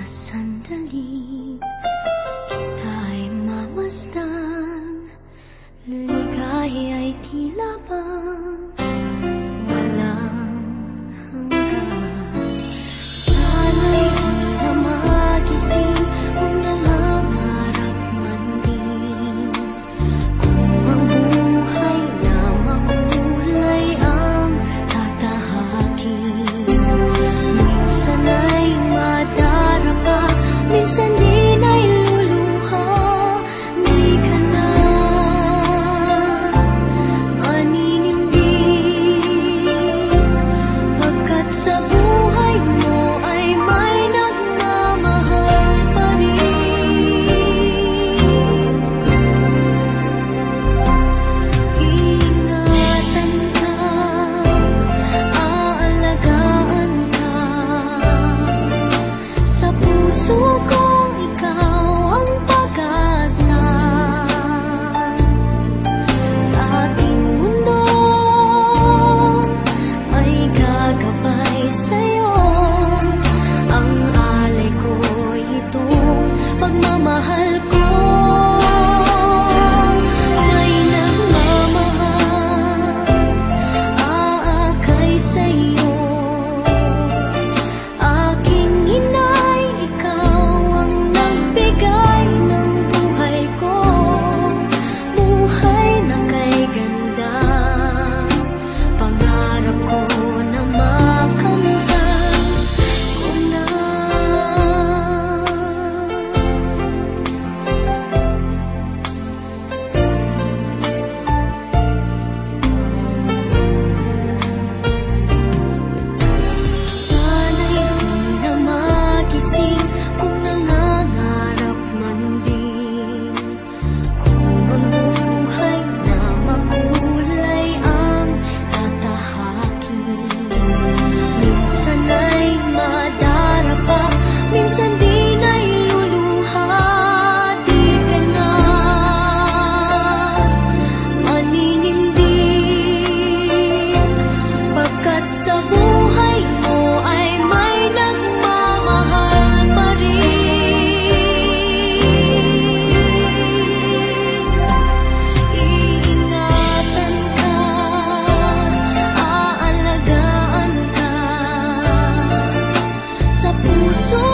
sandali kita'y mamasdan, ligaya'y tila bang walang hanggan. Sana'y di na magising kung nangangarap man din, kung ang buhay na makulay ang tatahakin. Minsan ay madarapa, minsan din ay luluha. Di ka na maninindig, pagkat sa buhay mo ay may nagmamahal pa rin. Iingatan ka, aalagaan ka, sa puso kong ikaw ang pag-asa. Sa ating mundo ay gagabay sa'yo, ang alay ko'y itong pagmamahal ko. May nagmamahal, aakay sa'yo. Aking inay, ikaw ang nagbigay ng buhay ko, buhay na kay ganda. Pangarap ko na makamtan ko na. Sana'y di na magising kung nangangarap man din, kung ang buhay na makulay ang tatahakin. Minsan ay madarapa, minsan din ay luluha. Di ka na maninindig, pagkat sa buhay mo ay may nagmamahal pa rin. Iingatan ka, aalagaan ka, sa puso